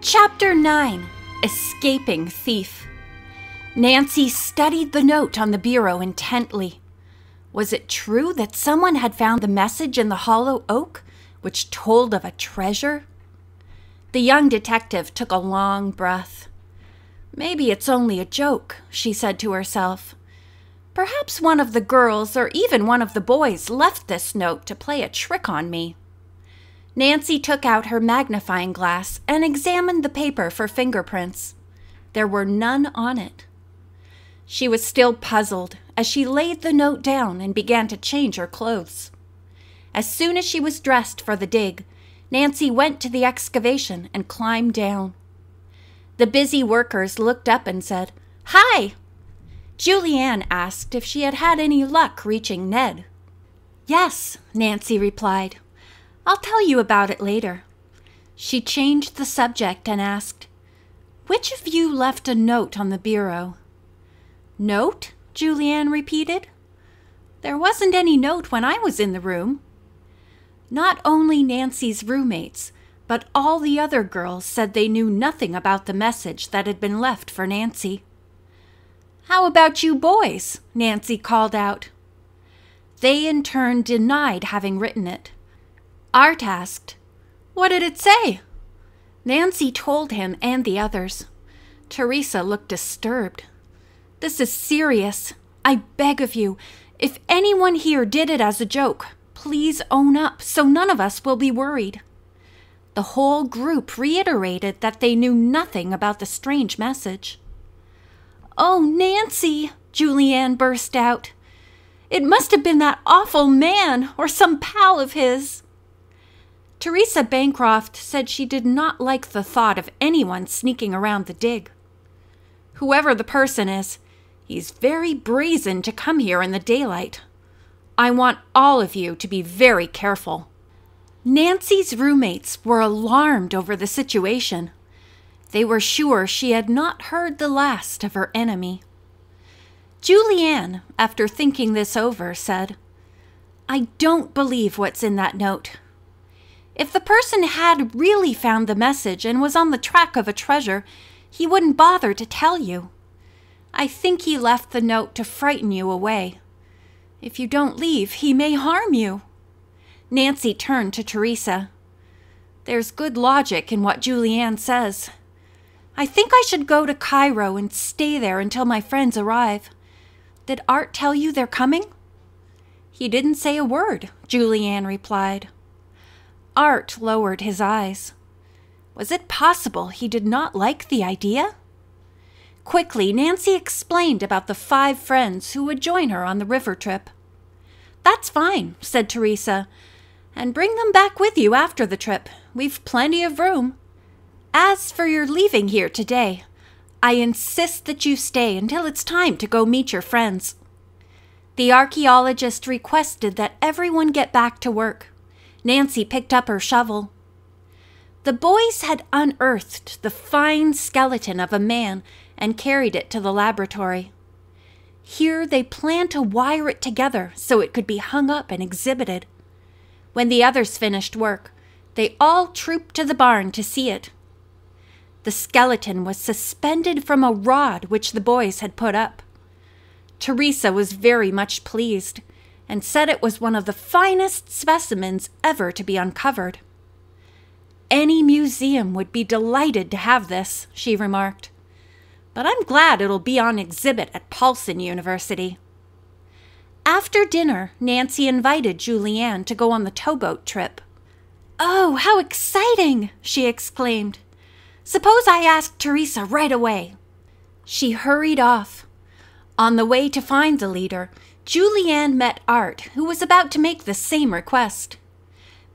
Chapter 9. Escaping Thief. Nancy studied the note on the bureau intently. Was it true that someone had found the message in the hollow oak, which told of a treasure? The young detective took a long breath. Maybe it's only a joke, she said to herself. Perhaps one of the girls or even one of the boys left this note to play a trick on me. Nancy took out her magnifying glass and examined the paper for fingerprints. There were none on it. She was still puzzled as she laid the note down and began to change her clothes. As soon as she was dressed for the dig, Nancy went to the excavation and climbed down. The busy workers looked up and said, "Hi!" Julianne asked if she had had any luck reaching Ned. "Yes," Nancy replied. "I'll tell you about it later." She changed the subject and asked, "Which of you left a note on the bureau?" "Note?" Julianne repeated. "There wasn't any note when I was in the room." Not only Nancy's roommates, but all the other girls said they knew nothing about the message that had been left for Nancy. "How about you boys?" Nancy called out. They in turn denied having written it. Art asked, "What did it say?" Nancy told him and the others. Teresa looked disturbed. "This is serious. I beg of you, if anyone here did it as a joke, please own up so none of us will be worried." The whole group reiterated that they knew nothing about the strange message. "Oh, Nancy!" Julianne burst out. "It must have been that awful man or some pal of his." Teresa Bancroft said she did not like the thought of anyone sneaking around the dig. "Whoever the person is, he's very brazen to come here in the daylight. I want all of you to be very careful." Nancy's roommates were alarmed over the situation. They were sure she had not heard the last of her enemy. Julianne, after thinking this over, said, "I don't believe what's in that note. If the person had really found the message and was on the track of a treasure, he wouldn't bother to tell you. I think he left the note to frighten you away. If you don't leave, he may harm you." Nancy turned to Teresa. "There's good logic in what Julianne says. I think I should go to Cairo and stay there until my friends arrive. Did Art tell you they're coming?" "He didn't say a word," Julianne replied. Art lowered his eyes. Was it possible he did not like the idea? Quickly, Nancy explained about the 5 friends who would join her on the river trip. "That's fine," said Teresa, "and bring them back with you after the trip. We've plenty of room. As for your leaving here today, I insist that you stay until it's time to go meet your friends." The archaeologist requested that everyone get back to work. Nancy picked up her shovel. The boys had unearthed the fine skeleton of a man and carried it to the laboratory. Here they planned to wire it together so it could be hung up and exhibited. When the others finished work, they all trooped to the barn to see it. The skeleton was suspended from a rod which the boys had put up. Teresa was very much pleased and said it was one of the finest specimens ever to be uncovered. "Any museum would be delighted to have this," she remarked. "But I'm glad it'll be on exhibit at Paulson University." After dinner, Nancy invited Julianne to go on the towboat trip. "Oh, how exciting!" she exclaimed. "Suppose I ask Teresa right away." She hurried off. On the way to find the leader, Julianne met Art, who was about to make the same request.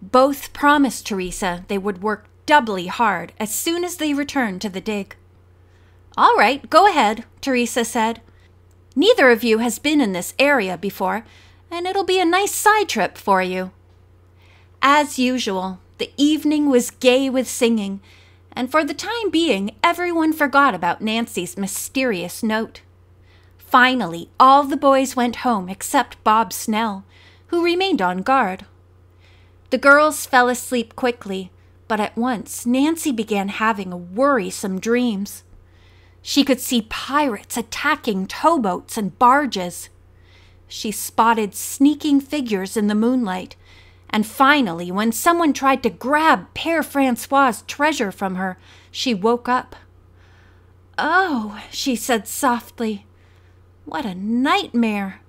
Both promised Teresa they would work doubly hard as soon as they returned to the dig. "All right, go ahead," Teresa said. "Neither of you has been in this area before, and it'll be a nice side trip for you." As usual, the evening was gay with singing, and for the time being, everyone forgot about Nancy's mysterious note. Finally, all the boys went home except Bob Snell, who remained on guard. The girls fell asleep quickly, But at once, Nancy began having worrisome dreams. She could see pirates attacking towboats and barges. She spotted sneaking figures in the moonlight, and finally, when someone tried to grab Père Francois's treasure from her, she woke up. "Oh," she said softly, "what a nightmare."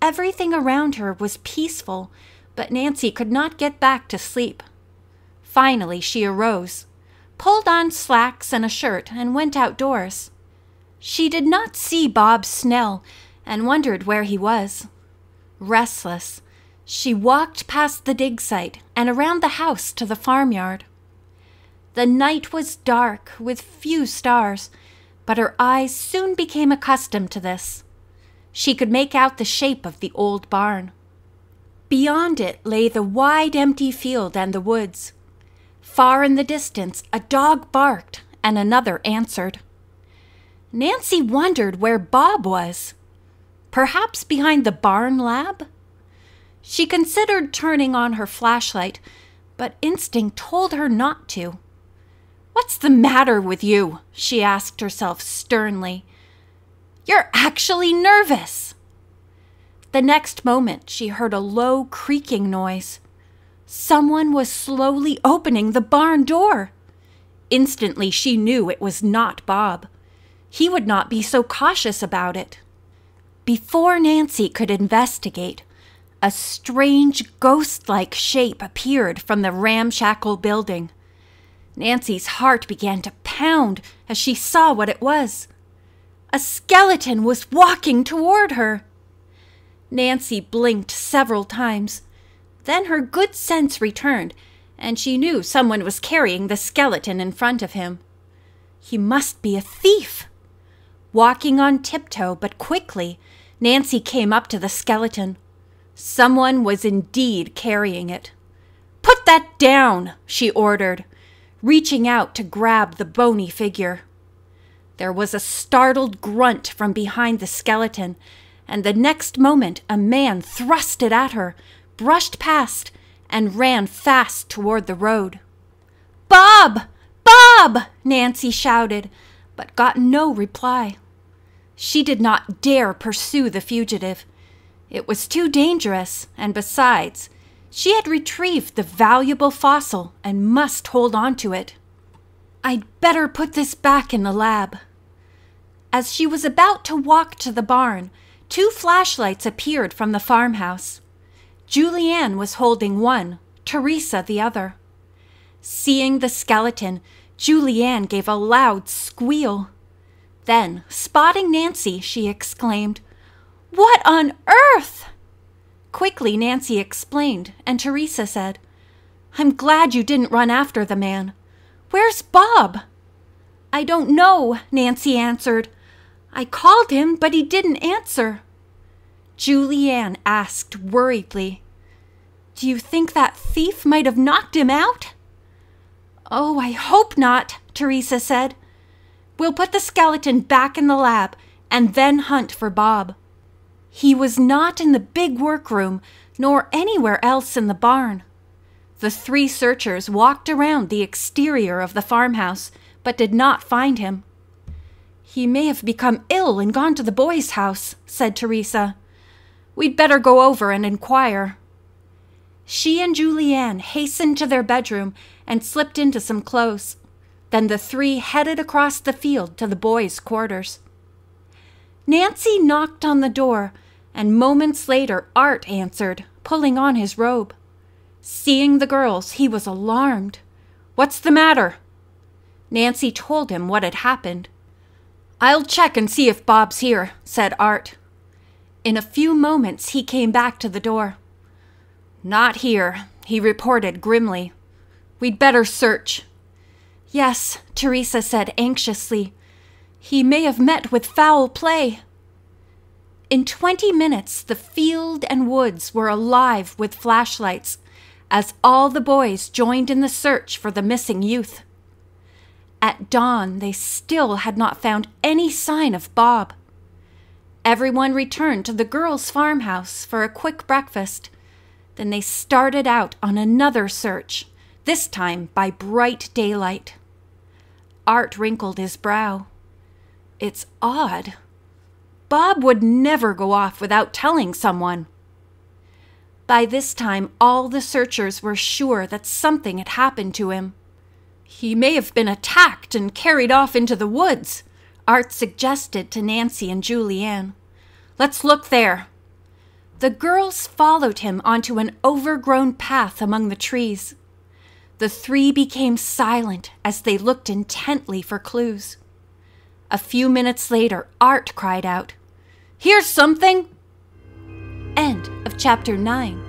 Everything around her was peaceful, but Nancy could not get back to sleep. Finally, she arose, pulled on slacks and a shirt, and went outdoors. She did not see Bob Snell and wondered where he was. Restless, she walked past the dig site and around the house to the farmyard. The night was dark with few stars, but her eyes soon became accustomed to this. She could make out the shape of the old barn. Beyond it lay the wide empty field and the woods. Far in the distance, a dog barked and another answered. Nancy wondered where Bob was. Perhaps behind the barn lab? She considered turning on her flashlight, but instinct told her not to. "What's the matter with you?" she asked herself sternly. "You're actually nervous." The next moment, she heard a low creaking noise. Someone was slowly opening the barn door. Instantly, she knew it was not Bob. He would not be so cautious about it. Before Nancy could investigate, a strange ghost-like shape appeared from the ramshackle building. Nancy's heart began to pound as she saw what it was. A skeleton was walking toward her. Nancy blinked several times. Then her good sense returned, and she knew someone was carrying the skeleton in front of him. He must be a thief. Walking on tiptoe, but quickly, Nancy came up to the skeleton. Someone was indeed carrying it. "Put that down," she ordered, reaching out to grab the bony figure. There was a startled grunt from behind the skeleton, and the next moment a man thrust it at her, brushed past, and ran fast toward the road. "Bob! Bob!" Nancy shouted, but got no reply. She did not dare pursue the fugitive. It was too dangerous, and besides, she had retrieved the valuable fossil and must hold on to it. "I'd better put this back in the lab." As she was about to walk to the barn, 2 flashlights appeared from the farmhouse. Julianne was holding one, Teresa the other. Seeing the skeleton, Julianne gave a loud squeal. Then, spotting Nancy, she exclaimed, "What on earth?" Quickly, Nancy explained, and Teresa said, "I'm glad you didn't run after the man. Where's Bob?" "I don't know," Nancy answered. "I called him, but he didn't answer." Julianne asked worriedly, "Do you think that thief might have knocked him out?" "Oh, I hope not," Teresa said. "We'll put the skeleton back in the lab and then hunt for Bob." He was not in the big workroom nor anywhere else in the barn. The 3 searchers walked around the exterior of the farmhouse, but did not find him. "He may have become ill and gone to the boys' house," said Teresa. "We'd better go over and inquire." She and Julianne hastened to their bedroom and slipped into some clothes. Then the 3 headed across the field to the boys' quarters. Nancy knocked on the door, and moments later Art answered, pulling on his robe. Seeing the girls, he was alarmed. "What's the matter?" Nancy told him what had happened. "I'll check and see if Bob's here," said Art. In a few moments he came back to the door. "Not here," he reported grimly. "We'd better search." "Yes," Teresa said anxiously. "He may have met with foul play." In 20 minutes, the field and woods were alive with flashlights, as all the boys joined in the search for the missing youth. At dawn, they still had not found any sign of Bob. Everyone returned to the girls' farmhouse for a quick breakfast. Then they started out on another search, this time by bright daylight. Art wrinkled his brow. It's odd. Bob would never go off without telling someone. By this time, all the searchers were sure that something had happened to him. He may have been attacked and carried off into the woods, Art suggested to Nancy and Julianne. Let's look there. The girls followed him onto an overgrown path among the trees. The three became silent as they looked intently for clues. A few minutes later, Art cried out, "Here's something!" End of chapter 9.